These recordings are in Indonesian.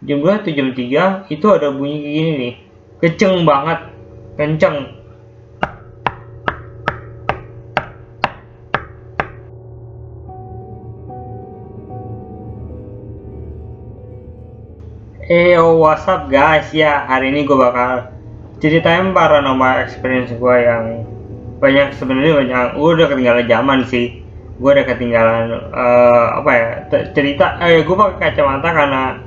jam 2 atau jam 3 itu ada bunyi kayak gini nih, kenceng banget, kenceng. What's up guys, ya hari ini gue bakal ceritain paranormal experience gue yang banyak. Sebenarnya banyak, gue udah ketinggalan zaman sih. Gue udah ketinggalan cerita. Gue pakai kacamata karena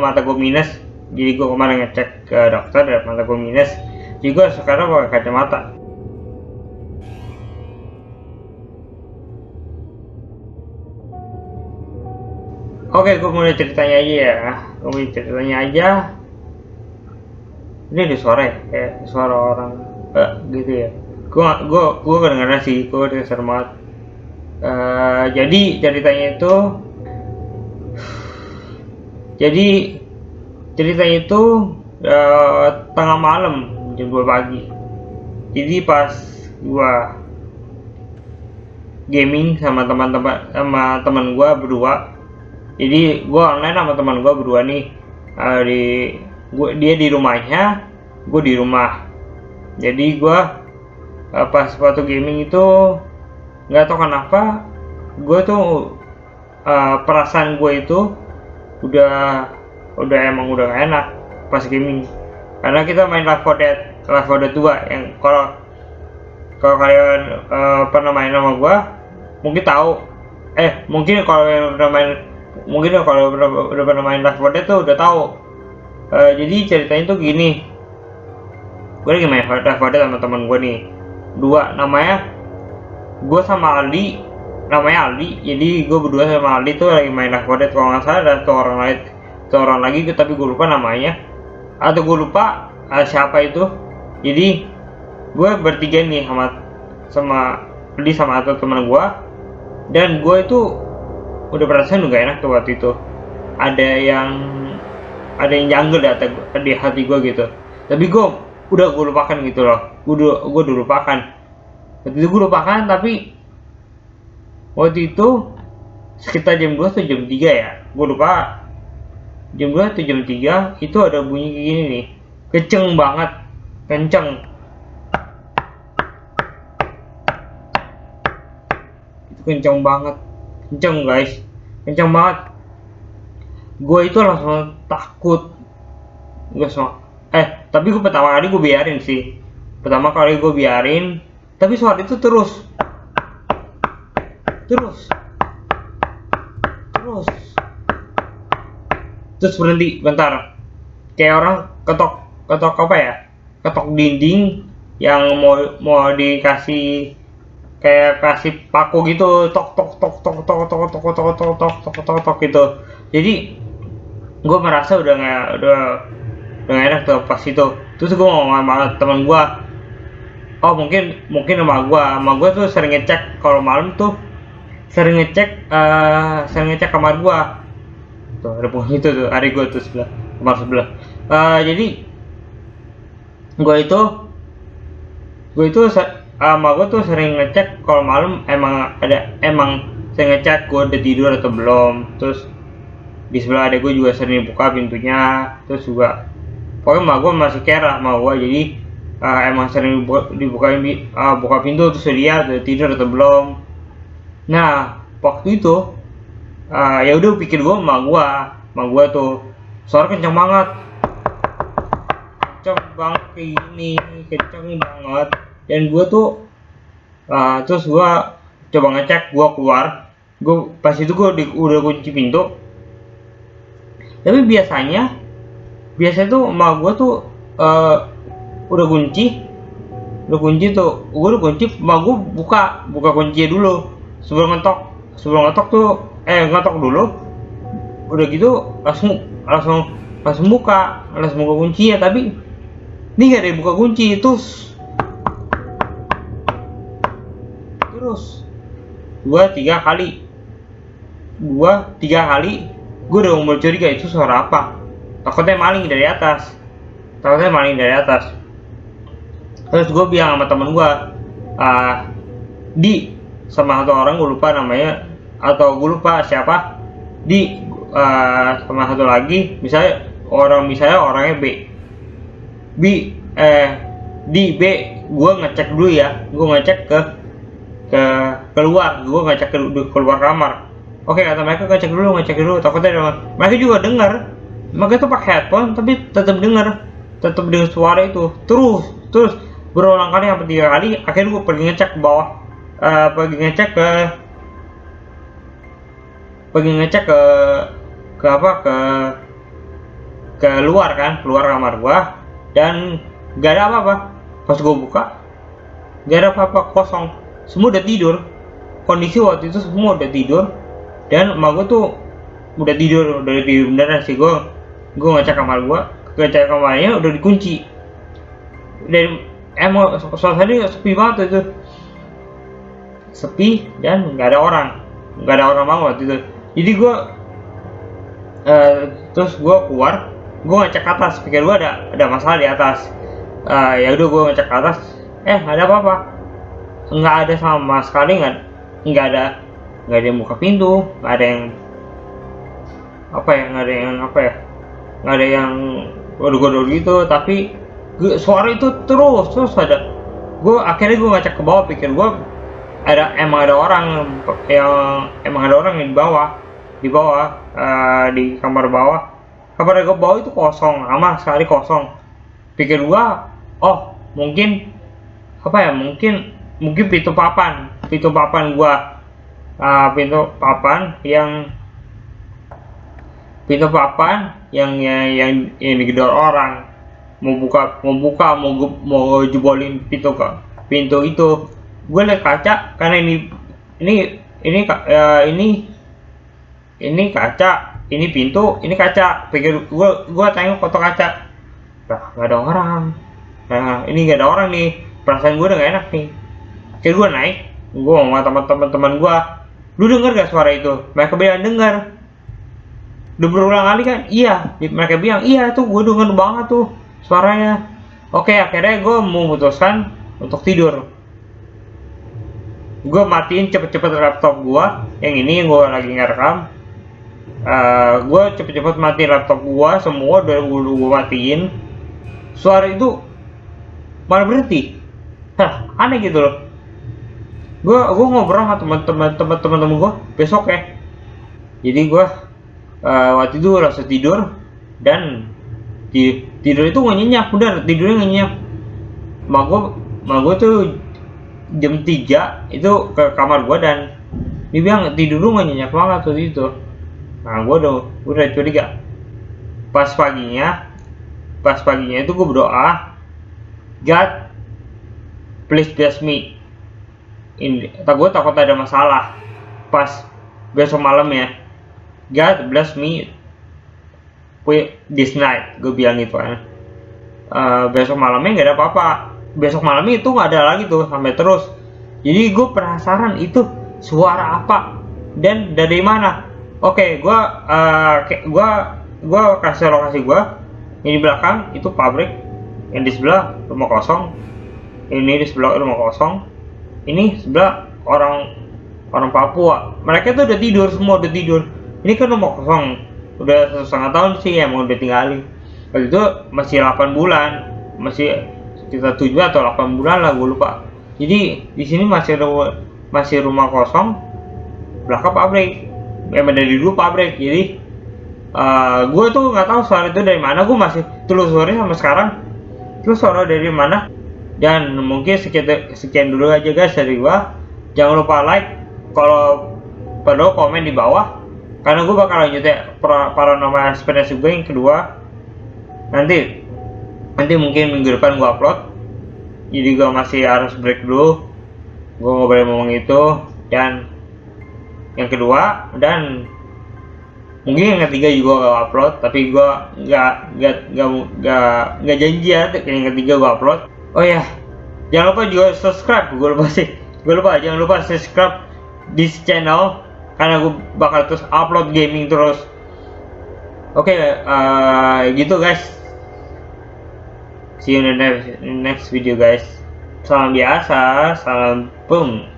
mata gue minus. Jadi gue kemarin ngecek ke dokter dan mata gue minus. Jadi gue sekarang pakai kacamata. Oke, gue mulai ceritanya aja ya. Ini ada suara ya, kayak suara orang gitu ya. Gue kedengeran sih, gue udah serem banget. Jadi ceritanya itu tengah malam, jam 2 pagi. Jadi pas gue gaming sama teman gue berdua. Jadi gue online sama teman gue berdua nih. Dia di rumahnya, gue di rumah. Jadi gue pas waktu gaming itu nggak tahu kenapa gue tuh perasaan gue itu udah gak enak pas gaming, karena kita main Left 4 Dead 2 yang kalau kalian pernah main sama gue mungkin tahu, mungkin kalau yang udah pernah main Left 4 Dead tuh udah tahu. Jadi ceritanya tuh gini, gue lagi main Left 4 Dead sama teman gue nih dua, namanya gue sama Aldi, jadi gue berdua sama Aldi tuh lagi main Left 4 Dead. Kalau nggak salah ada orang lagi tapi gue lupa namanya, atau gue lupa siapa itu. Jadi gue bertiga nih sama Aldi sama atau teman gue, dan gue itu udah perasaan udah gak enak tuh waktu itu. Ada yang janggal di hati gue gitu, tapi gue lupakan gitu loh. Gue udah lupakan waktu itu, tapi waktu itu sekitar jam 2 atau jam 3 ya, gue lupa. Jam 2 atau jam 3 itu ada bunyi kayak gini nih, kenceng banget, kenceng. Itu kenceng banget, guys, kenceng banget. Gue itu langsung takut. Tapi gue pertama kali gue biarin sih. Tapi suara itu terus berhenti bentar, kayak orang ketok dinding yang mau dikasih, kayak kasih paku gitu, tok gitu. Jadi gue merasa udah nggak enak tuh pas itu. Terus gue ngomong sama teman gue, mungkin sama gue tuh sering ngecek kalau malam tuh, sering ngecek kamar gue tuh, ada bunyi itu tuh, hari gue tuh kamar sebelah. Jadi gue itu sama gue tuh sering ngecek kalau malam, emang sering ngecek gue udah tidur atau belum. Terus di sebelah ada gue juga sering buka pintunya. Terus juga pokoknya emak gue masih care sama gue, jadi emang sering buka pintu terus lihat udah tidur atau belum. Nah waktu itu ya udah pikir gue emak gue tuh suara kenceng banget kayak gini, kenceng banget. Dan gue tuh terus gue coba ngecek, gue keluar. Pas itu gue udah kunci pintu. Tapi biasanya tuh emak gue tuh udah kunci tuh, emak gue buka kuncinya dulu sebelum ngetok tuh, ngetok dulu, udah gitu langsung buka kuncinya. Tapi ini gak ada buka kunci. Terus 3 kali gue udah mau curiga itu suara apa. Takutnya maling dari atas. Terus gue bilang sama temen gue, sama satu orang, gue lupa namanya atau gue lupa siapa. sama satu lagi, misalnya orangnya B di B, gue ngecek dulu ya, gue ngecek keluar, gue ngecek keluar kamar. Oke, kata mereka ngecek dulu, takutnya mereka juga dengar, mereka tuh pakai headphone tapi tetap dengar suara itu terus berulang kali, sampai 3 kali. Akhirnya gue pergi ngecek ke bawah, pergi ngecek ke luar kamar gua, dan gak ada apa-apa. Pas gua buka gak ada apa-apa, kosong, semua udah tidur. Kondisi waktu itu semua udah tidur, dan emak gua tuh udah tidur beneran sih. Gua ngecek kamar gua, kamarnya udah dikunci, dan emang suasananya sepi banget itu, sepi dan nggak ada orang banget itu. Jadi gue terus gue keluar, gue ngecek ke atas, pikir gue ada masalah di atas. Ya udah gue ngecek ke atas, nggak ada apa-apa, nggak ada sama sekali, nggak ada yang buka pintu, nggak ada yang godor gitu. Tapi suara itu terus ada. Akhirnya gue ngecek ke bawah, pikir gue emang ada orang yang di bawah, di kamar bawah. Kamar gue bawah itu kosong, sama sekali kosong. Pikir gue, oh mungkin pintu papan gue, pintu papan yang digedor orang, mau jebolin pintu itu. Gue liat kaca, karena ini kaca, ini pintu, ini kaca. Pikir gue tengok foto kaca, lah gak ada orang. Nah, ini gak ada orang nih, perasaan gue udah gak enak nih. Kayak gue naik, gue ngomong sama teman-teman gue, lu denger gak suara itu? Mereka bilang denger. Udah berulang kali kan? Iya, mereka bilang iya tuh, gue denger banget tuh suaranya. Oke, akhirnya gue memutuskan untuk tidur. Gue matiin cepet-cepet laptop gue yang ini, gue lagi ngerekam. Gue cepet-cepet matiin laptop gue, semua udah gue matiin. Suara itu malah berhenti. Aneh gitu loh. Gue ngobrol sama teman-teman gue besok ya. Jadi gue waktu itu rasa tidur, dan tidur itu nggak nyenyak, bener tidurnya nggak nyenyak. Mak gue tuh jam 3 itu ke kamar gue, dan dia bilang tidur lu nggak nyenyak banget tuh itu. Nah, gue udah curiga. Pas paginya itu gue berdoa, God please bless me. Gue takut ada masalah. Pas besok malam ya, God bless me with this night, gue bilang gitu kan. Besok malamnya nggak ada apa-apa. Besok malamnya itu nggak ada lagi tuh, sampai terus. Jadi gue penasaran itu suara apa dan dari mana. Oke, gue kasih lokasi gue. Ini di belakang itu pabrik, yang di sebelah rumah kosong. Ini di sebelah rumah kosong. Ini sebelah orang Papua. Mereka tuh udah tidur, semua udah tidur. Ini kan rumah kosong, udah 1,5 tahun sih emang udah tinggalin. Waktu itu masih 8 bulan, masih sekitar 7 atau 8 bulan lah, gue lupa. Jadi di sini masih rumah kosong, belakang pabrik. Emang dari dulu pabrik. Jadi gue tuh nggak tahu suara itu dari mana. Gue masih telusuri sampai sekarang itu suara dari mana. Dan mungkin sekian dulu aja guys dari gue. Jangan lupa like, kalau perlu komen di bawah, karena gue bakal lanjut ya paranormal experience gue yang kedua. Nanti mungkin minggu depan gue upload. Jadi gue masih harus break dulu, gue nggak boleh ngomong itu. Dan yang kedua, dan mungkin yang ketiga juga gue upload, tapi gue nggak janji ya yang ketiga gue upload. Oh ya, jangan lupa juga subscribe. Gue lupa jangan lupa subscribe di channel, karena gue bakal terus upload gaming terus. Oke, gitu guys. See you in the next video guys. Salam biasa, salam boom.